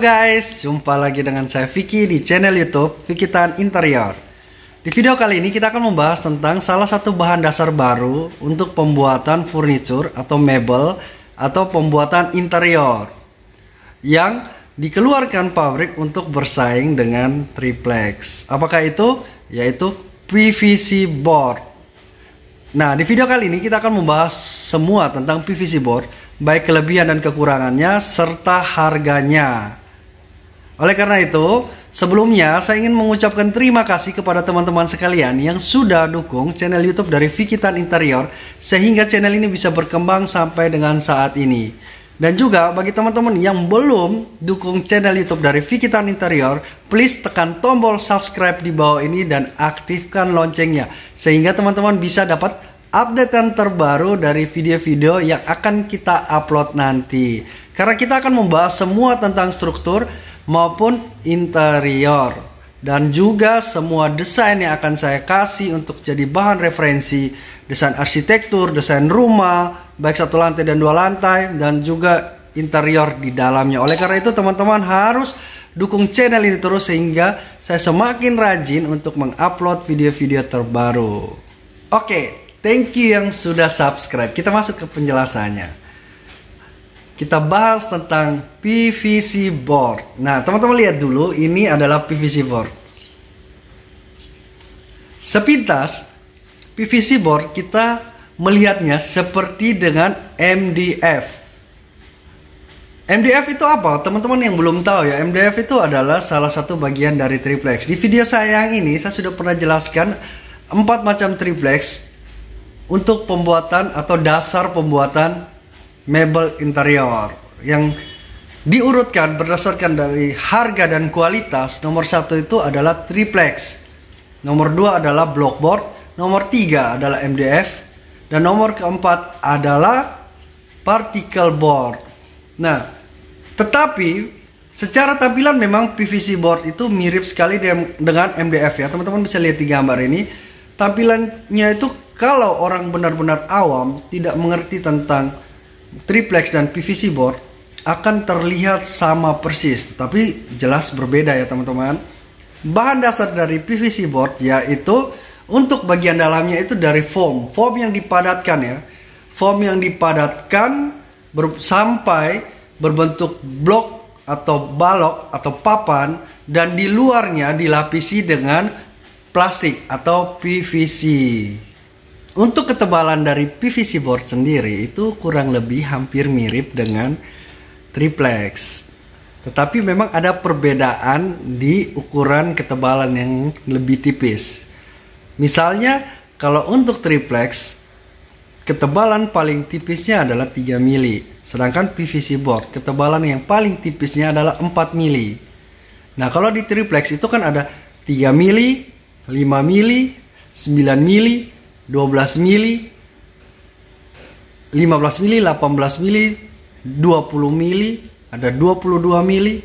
Halo guys, jumpa lagi dengan saya Vicky di channel YouTube Vikitan Interior. Di video kali ini kita akan membahas tentang salah satu bahan dasar baru untuk pembuatan furniture atau mebel atau pembuatan interior yang dikeluarkan pabrik untuk bersaing dengan triplex. Apakah itu? Yaitu PVC board. Nah, di video kali ini kita akan membahas semua tentang PVC board, baik kelebihan dan kekurangannya serta harganya. Oleh karena itu, sebelumnya saya ingin mengucapkan terima kasih kepada teman-teman sekalian yang sudah dukung channel YouTube dari Vikitan Interior sehingga channel ini bisa berkembang sampai dengan saat ini. Dan juga bagi teman-teman yang belum dukung channel YouTube dari Vikitan Interior, please tekan tombol subscribe di bawah ini dan aktifkan loncengnya sehingga teman-teman bisa dapat updatean terbaru dari video-video yang akan kita upload nanti. Karena kita akan membahas semua tentang struktur maupun interior dan juga semua desain yang akan saya kasih untuk jadi bahan referensi, desain arsitektur, desain rumah baik satu lantai dan dua lantai, dan juga interior di dalamnya. Oleh karena itu teman-teman harus dukung channel ini terus sehingga saya semakin rajin untuk mengupload video-video terbaru. Oke, thank you yang sudah subscribe. Kita masuk ke penjelasannya. Kita bahas tentang PVC board. Nah, teman-teman lihat dulu, ini adalah PVC board. Sepintas, PVC board kita melihatnya seperti dengan MDF. MDF itu apa? Teman-teman yang belum tahu ya, MDF itu adalah salah satu bagian dari triplex. Di video saya yang ini, saya sudah pernah jelaskan 4 macam triplex untuk pembuatan atau dasar pembuatan mebel interior yang diurutkan berdasarkan dari harga dan kualitas. Nomor 1 itu adalah triplex, nomor 2 adalah blockboard, nomor 3 adalah MDF, dan nomor keempat adalah particle board. Nah, tetapi secara tampilan memang PVC board itu mirip sekali dengan MDF ya. Teman-teman bisa lihat di gambar ini. Tampilannya itu kalau orang benar-benar awam tidak mengerti tentang triplex dan PVC board akan terlihat sama persis, tapi jelas berbeda ya teman-teman. Bahan dasar dari PVC board yaitu untuk bagian dalamnya itu dari foam yang dipadatkan ya. Foam yang dipadatkan sampai berbentuk blok atau balok atau papan, dan di luarnya dilapisi dengan plastik atau PVC. Untuk ketebalan dari PVC board sendiri itu kurang lebih hampir mirip dengan triplex. Tetapi memang ada perbedaan di ukuran ketebalan yang lebih tipis. Misalnya kalau untuk triplex ketebalan paling tipisnya adalah 3 mili. Sedangkan PVC board ketebalan yang paling tipisnya adalah 4 mili. Nah, kalau di triplex itu kan ada 3 mili, 5 mili, 9 mili, 12 mili, 15 mili, 18 mili, 20 mili, ada 22 mili.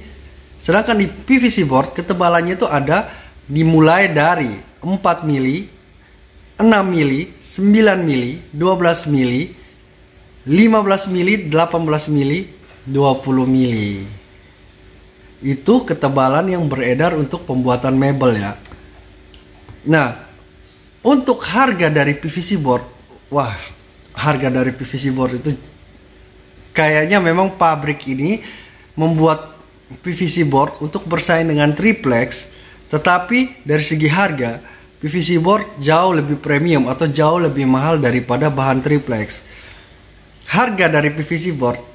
Sedangkan di PVC board ketebalannya itu ada dimulai dari 4 mili, 6 mili, 9 mili, 12 mili, 15 mili, 18 mili, 20 mili. Itu ketebalan yang beredar untuk pembuatan mebel ya. Nah, untuk harga dari PVC board, wah, harga dari PVC board itu kayaknya memang pabrik ini membuat PVC board untuk bersaing dengan triplex, tetapi dari segi harga PVC board jauh lebih premium atau jauh lebih mahal daripada bahan triplex. Harga dari PVC board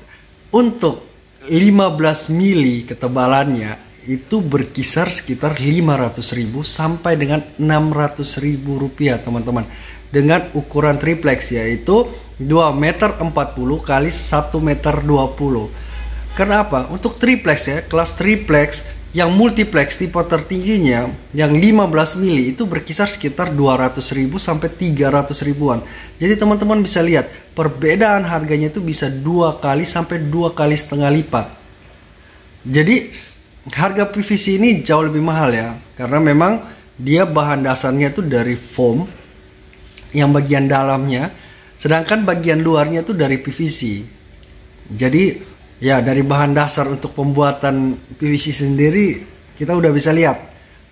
untuk 15 mili ketebalannya itu berkisar sekitar 500.000 sampai dengan 600.000 rupiah teman-teman, dengan ukuran triplex yaitu 2 meter 40 kali 1 meter 20. Kenapa? Untuk triplex ya, kelas triplex yang multiplex tipe tertingginya yang 15 mili itu berkisar sekitar 200.000 sampai 300.000-an. Jadi teman-teman bisa lihat perbedaan harganya itu bisa 2 kali sampai 2,5 kali lipat. Jadi harga PVC ini jauh lebih mahal ya, karena memang dia bahan dasarnya itu dari foam yang bagian dalamnya, sedangkan bagian luarnya itu dari PVC. Jadi Ya, dari bahan dasar untuk pembuatan PVC sendiri kita udah bisa lihat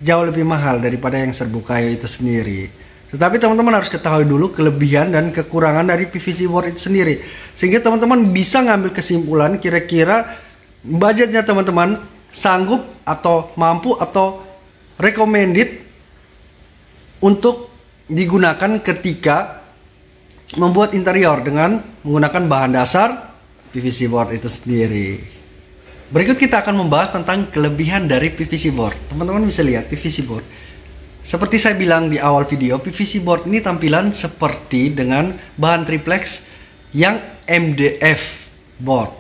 jauh lebih mahal daripada yang serbu kayu itu sendiri. Tetapi teman-teman harus ketahui dulu kelebihan dan kekurangan dari PVC board itu sendiri, sehingga teman-teman bisa ngambil kesimpulan kira-kira budgetnya teman-teman sanggup atau mampu atau recommended untuk digunakan ketika membuat interior dengan menggunakan bahan dasar PVC board itu sendiri. Berikut kita akan membahas tentang kelebihan dari PVC board. Teman-teman bisa lihat PVC board. Seperti saya bilang di awal video, PVC board ini tampilan seperti dengan bahan triplex yang MDF board.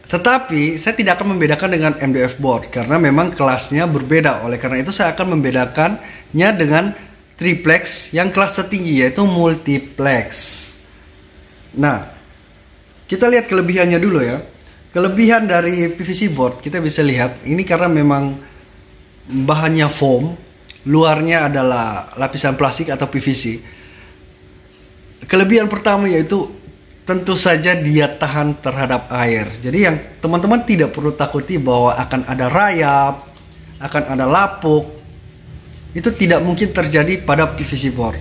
Tetapi saya tidak akan membedakan dengan MDF board karena memang kelasnya berbeda. Oleh karena itu saya akan membedakannya dengan triplex yang kelas tertinggi, yaitu multiplex. Nah, kita lihat kelebihannya dulu ya. Kelebihan dari PVC board kita bisa lihat ini karena memang bahannya foam, luarnya adalah lapisan plastik atau PVC. Kelebihan pertama yaitu tentu saja dia tahan terhadap air. Jadi yang teman-teman tidak perlu takuti bahwa akan ada rayap, akan ada lapuk. Itu tidak mungkin terjadi pada PVC board.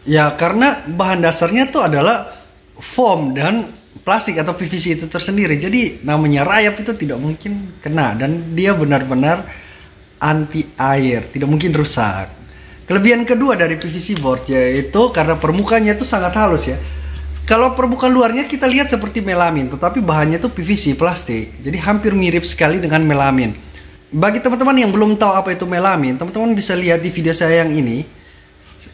Ya, karena bahan dasarnya itu adalah foam dan plastik atau PVC itu tersendiri. Jadi namanya rayap itu tidak mungkin kena dan dia benar-benar anti air, tidak mungkin rusak. Kelebihan kedua dari PVC board yaitu karena permukaannya itu sangat halus ya. Kalau permukaan luarnya kita lihat seperti melamin, tetapi bahannya itu PVC plastik. Jadi hampir mirip sekali dengan melamin. Bagi teman-teman yang belum tahu apa itu melamin, teman-teman bisa lihat di video saya yang ini.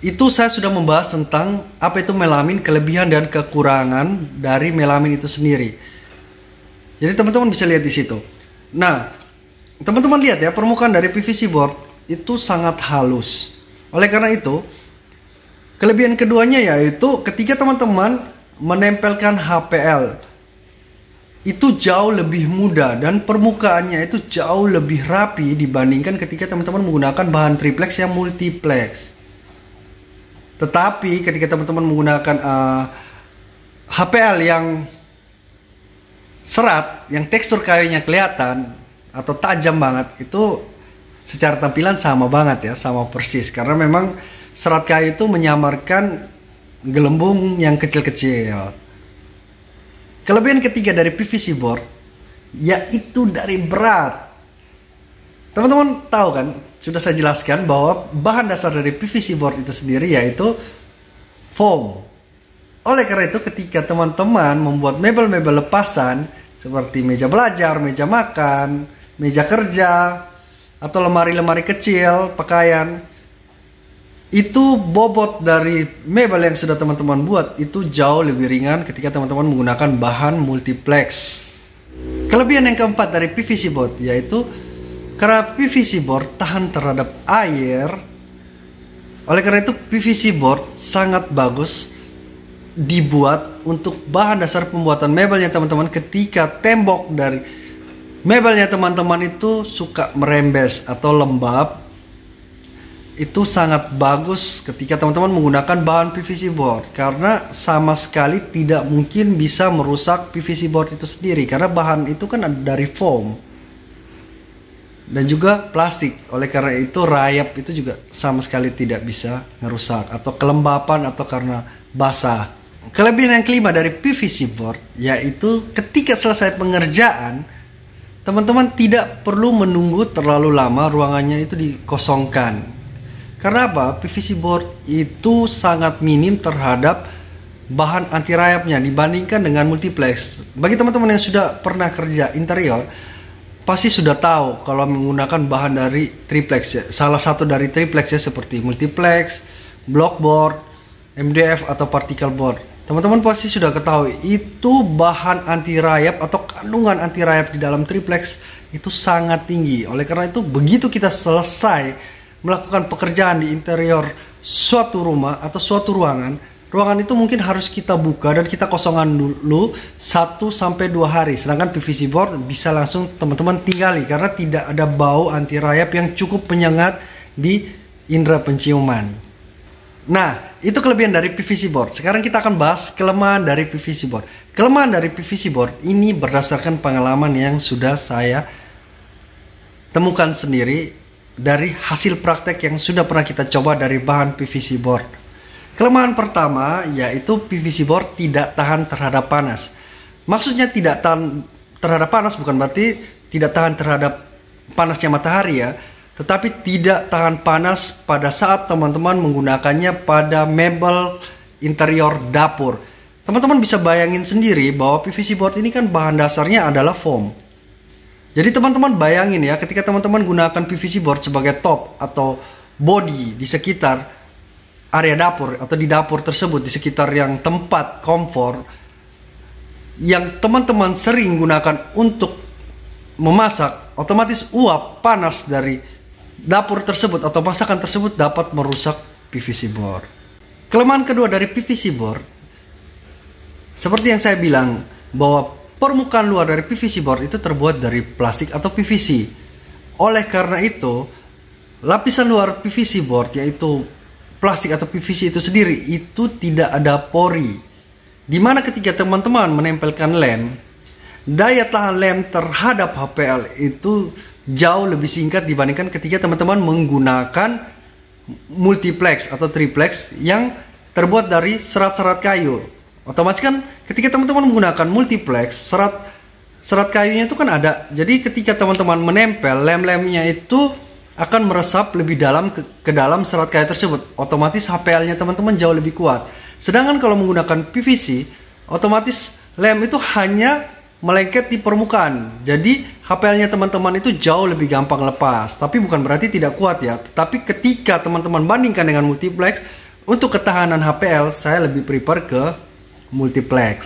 Itu saya sudah membahas tentang apa itu melamin, kelebihan dan kekurangan dari melamin itu sendiri. Jadi teman-teman bisa lihat di situ. Nah, teman-teman lihat ya, permukaan dari PVC board itu sangat halus. Oleh karena itu, kelebihan keduanya yaitu ketika teman-teman menempelkan HPL itu jauh lebih mudah dan permukaannya itu jauh lebih rapi dibandingkan ketika teman-teman menggunakan bahan triplex yang multiplex. Tetapi ketika teman-teman menggunakan HPL yang serat, yang tekstur kayunya kelihatan atau tajam banget, itu secara tampilan sama banget ya, sama persis. Karena memang serat kayu itu menyamarkan gelembung yang kecil-kecil. Kelebihan ketiga dari PVC board yaitu dari berat. Teman-teman tahu kan, sudah saya jelaskan bahwa bahan dasar dari PVC board itu sendiri yaitu foam. Oleh karena itu ketika teman-teman membuat mebel-mebel lepasan seperti meja belajar, meja makan, meja kerja, atau lemari-lemari kecil, pakaian, itu bobot dari mebel yang sudah teman-teman buat itu jauh lebih ringan ketika teman-teman menggunakan bahan multiplex. Kelebihan yang keempat dari PVC board yaitu karena PVC board tahan terhadap air. Oleh karena itu PVC board sangat bagus dibuat untuk bahan dasar pembuatan mebelnya teman-teman. Ketika tembok dari mebelnya teman-teman itu suka merembes atau lembab, itu sangat bagus ketika teman-teman menggunakan bahan PVC board, karena sama sekali tidak mungkin bisa merusak PVC board itu sendiri karena bahan itu kan dari foam dan juga plastik. Oleh karena itu rayap itu juga sama sekali tidak bisa merusak atau kelembapan atau karena basah. Kelebihan yang kelima dari PVC board yaitu ketika selesai pengerjaan teman-teman tidak perlu menunggu terlalu lama ruangannya itu dikosongkan. Karena apa? PVC board itu sangat minim terhadap bahan anti rayapnya dibandingkan dengan multiplex. Bagi teman-teman yang sudah pernah kerja interior pasti sudah tahu kalau menggunakan bahan dari triplex ya. Salah satu dari triplex ya seperti multiplex, block board, MDF atau particle board. Teman-teman pasti sudah ketahui itu bahan anti rayap atau kandungan anti rayap di dalam triplex itu sangat tinggi. Oleh karena itu begitu kita selesai melakukan pekerjaan di interior suatu rumah atau suatu ruangan itu mungkin harus kita buka dan kita kosongan dulu 1-2 hari. Sedangkan PVC board bisa langsung teman-teman tinggali karena tidak ada bau anti rayap yang cukup menyengat di indera penciuman. Nah, itu kelebihan dari PVC board. Sekarang kita akan bahas kelemahan dari PVC board. Kelemahan dari PVC board ini berdasarkan pengalaman yang sudah saya temukan sendiri dari hasil praktek yang sudah pernah kita coba dari bahan PVC board. Kelemahan pertama yaitu PVC board tidak tahan terhadap panas. Maksudnya tidak tahan terhadap panas bukan berarti tidak tahan terhadap panasnya matahari ya, tetapi tidak tahan panas pada saat teman-teman menggunakannya pada mebel interior dapur. Teman-teman bisa bayangin sendiri bahwa PVC board ini kan bahan dasarnya adalah foam. Jadi teman-teman bayangin ya, ketika teman-teman gunakan PVC board sebagai top atau body di sekitar area dapur atau di dapur tersebut, di sekitar yang tempat komfor yang teman-teman sering gunakan untuk memasak, otomatis uap panas dari dapur tersebut atau masakan tersebut dapat merusak PVC board. Kelemahan kedua dari PVC board, seperti yang saya bilang, bahwa permukaan luar dari PVC board itu terbuat dari plastik atau PVC. Oleh karena itu, lapisan luar PVC board, yaitu plastik atau PVC itu sendiri, itu tidak ada pori. Dimana ketika teman-teman menempelkan lem, daya tahan lem terhadap HPL itu jauh lebih singkat dibandingkan ketika teman-teman menggunakan multiplex atau triplex yang terbuat dari serat-serat kayu. Otomatis kan ketika teman-teman menggunakan multiplex, serat kayunya itu kan ada. Jadi ketika teman-teman menempel, lem-lemnya itu akan meresap lebih dalam ke dalam serat kayu tersebut. Otomatis HPL-nya teman-teman jauh lebih kuat. Sedangkan kalau menggunakan PVC, otomatis lem itu hanya melengket di permukaan. Jadi HPL-nya teman-teman itu jauh lebih gampang lepas. Tapi bukan berarti tidak kuat ya. Tapi ketika teman-teman bandingkan dengan multiplex, untuk ketahanan HPL saya lebih prefer ke multiplex.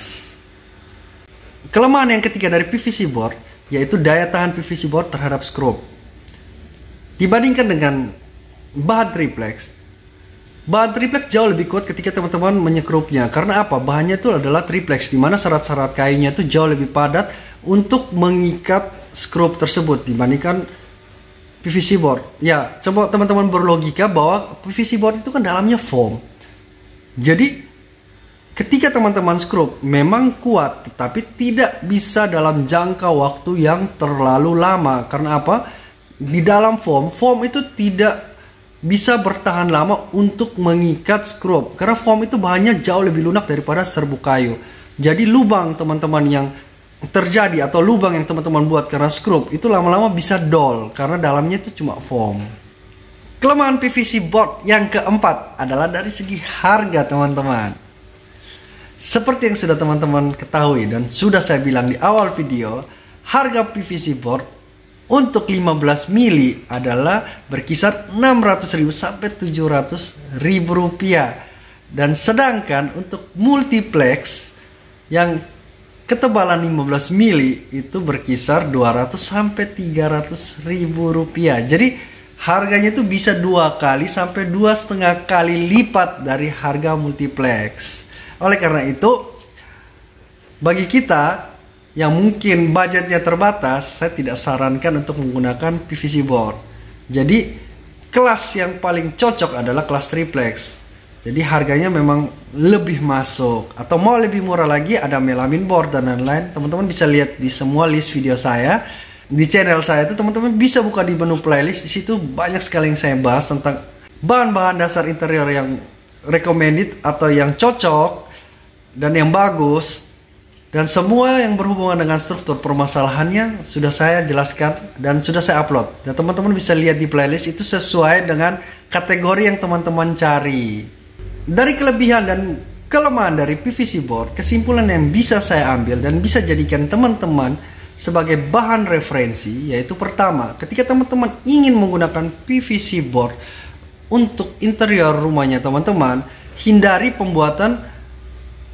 Kelemahan yang ketiga dari PVC board yaitu daya tahan PVC board terhadap scrub. Dibandingkan dengan bahan triplex, jauh lebih kuat ketika teman-teman menyekrupnya. Karena apa? Bahannya itu adalah triplex, di mana serat-serat kayunya itu jauh lebih padat untuk mengikat skrup tersebut dibandingkan PVC board. Ya, coba teman-teman berlogika bahwa PVC board itu kan dalamnya foam. Jadi ketika teman-teman skrup memang kuat, tetapi tidak bisa dalam jangka waktu yang terlalu lama. Karena apa? Di dalam foam itu tidak bisa bertahan lama untuk mengikat skrup. Karena foam itu bahannya jauh lebih lunak daripada serbuk kayu. Jadi lubang teman-teman yang terjadi atau lubang yang teman-teman buat karena skrup itu lama-lama bisa dol karena dalamnya itu cuma foam. Kelemahan PVC board yang keempat adalah dari segi harga teman-teman. Seperti yang sudah teman-teman ketahui dan sudah saya bilang di awal video, harga PVC board untuk 15 mili adalah berkisar 600.000 sampai 700.000 rupiah. Dan sedangkan untuk multiplex yang ketebalan 15 mili itu berkisar 200 sampai 300.000 rupiah. Jadi harganya itu bisa 2 kali sampai 2,5 kali lipat dari harga multiplex. Oleh karena itu, bagi kita yang mungkin budgetnya terbatas, saya tidak sarankan untuk menggunakan PVC board. Jadi kelas yang paling cocok adalah kelas triplex. Jadi harganya memang lebih masuk. Atau mau lebih murah lagi, ada melamine board dan lain-lain. Teman-teman bisa lihat di semua list video saya. Di channel saya itu teman-teman bisa buka di menu playlist. Di situ banyak sekali yang saya bahas tentang bahan-bahan dasar interior yang recommended atau yang cocok dan yang bagus. Dan semua yang berhubungan dengan struktur permasalahannya sudah saya jelaskan dan sudah saya upload. Dan teman-teman bisa lihat di playlist itu sesuai dengan kategori yang teman-teman cari. Dari kelebihan dan kelemahan dari PVC board, kesimpulan yang bisa saya ambil dan bisa jadikan teman-teman sebagai bahan referensi, yaitu pertama, ketika teman-teman ingin menggunakan PVC board untuk interior rumahnya teman-teman, hindari pembuatan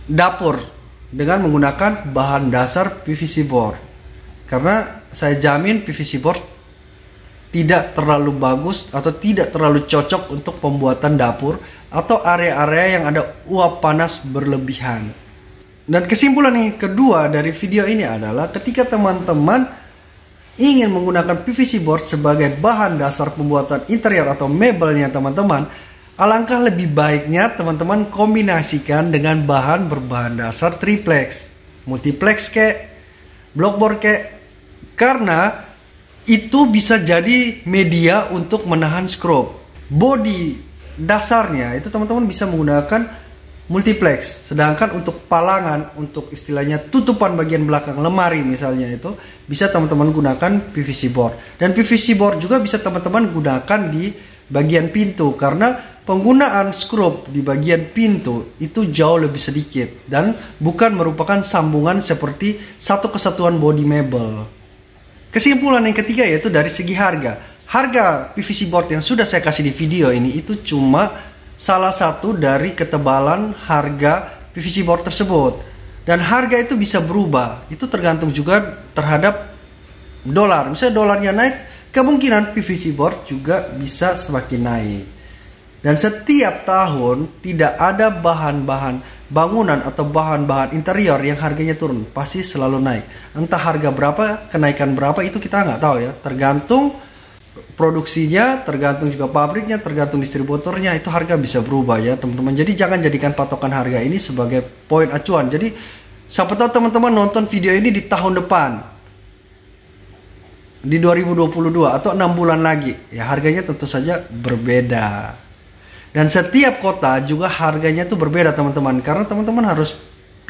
dapur dengan menggunakan bahan dasar PVC board. Karena saya jamin PVC board tidak terlalu bagus atau tidak terlalu cocok untuk pembuatan dapur atau area-area yang ada uap panas berlebihan. Dan kesimpulan yang kedua dari video ini adalah ketika teman-teman ingin menggunakan PVC board sebagai bahan dasar pembuatan interior atau mebelnya teman-teman, alangkah lebih baiknya teman-teman kombinasikan dengan bahan berbahan dasar triplex, multiplex kek, blockboard kek, karena itu bisa jadi media untuk menahan scrub. Body dasarnya itu teman-teman bisa menggunakan multiplex, sedangkan untuk palangan, untuk istilahnya tutupan bagian belakang lemari misalnya, itu bisa teman-teman gunakan PVC board. Dan PVC board juga bisa teman-teman gunakan di bagian pintu, karena penggunaan skrup di bagian pintu itu jauh lebih sedikit dan bukan merupakan sambungan seperti satu kesatuan body mebel. Kesimpulan yang ketiga yaitu dari segi harga. Harga PVC board yang sudah saya kasih di video ini itu cuma salah satu dari ketebalan harga PVC board tersebut. Dan harga itu bisa berubah. Itu tergantung juga terhadap dolar. Misalnya dolarnya naik, kemungkinan PVC board juga bisa semakin naik. Dan setiap tahun tidak ada bahan-bahan bangunan atau bahan-bahan interior yang harganya turun, pasti selalu naik. Entah harga berapa, kenaikan berapa itu kita nggak tahu ya. Tergantung produksinya, tergantung juga pabriknya, tergantung distributornya, itu harga bisa berubah ya teman-teman. Jadi jangan jadikan patokan harga ini sebagai poin acuan. Jadi siapa tahu teman-teman nonton video ini di tahun depan, di 2022 atau 6 bulan lagi, ya harganya tentu saja berbeda. Dan setiap kota juga harganya tuh berbeda teman-teman, karena teman-teman harus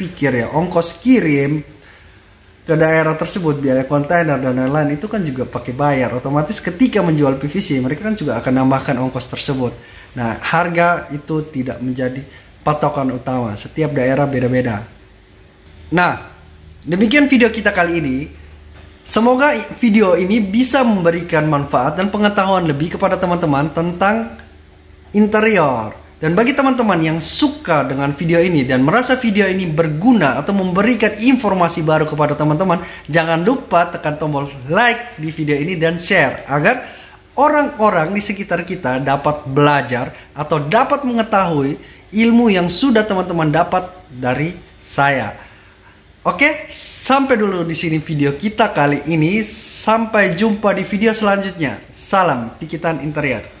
pikir ya, ongkos kirim ke daerah tersebut, biaya kontainer dan lain-lain itu kan juga pakai bayar. Otomatis ketika menjual PVC mereka kan juga akan nambahkan ongkos tersebut. Nah, harga itu tidak menjadi patokan utama, setiap daerah beda-beda. Nah, demikian video kita kali ini. Semoga video ini bisa memberikan manfaat dan pengetahuan lebih kepada teman-teman tentang interior. Dan bagi teman-teman yang suka dengan video ini dan merasa video ini berguna atau memberikan informasi baru kepada teman-teman, jangan lupa tekan tombol like di video ini dan share agar orang-orang di sekitar kita dapat belajar atau dapat mengetahui ilmu yang sudah teman-teman dapat dari saya. Oke, sampai dulu di sini video kita kali ini. Sampai jumpa di video selanjutnya. Salam Pikitan Interior.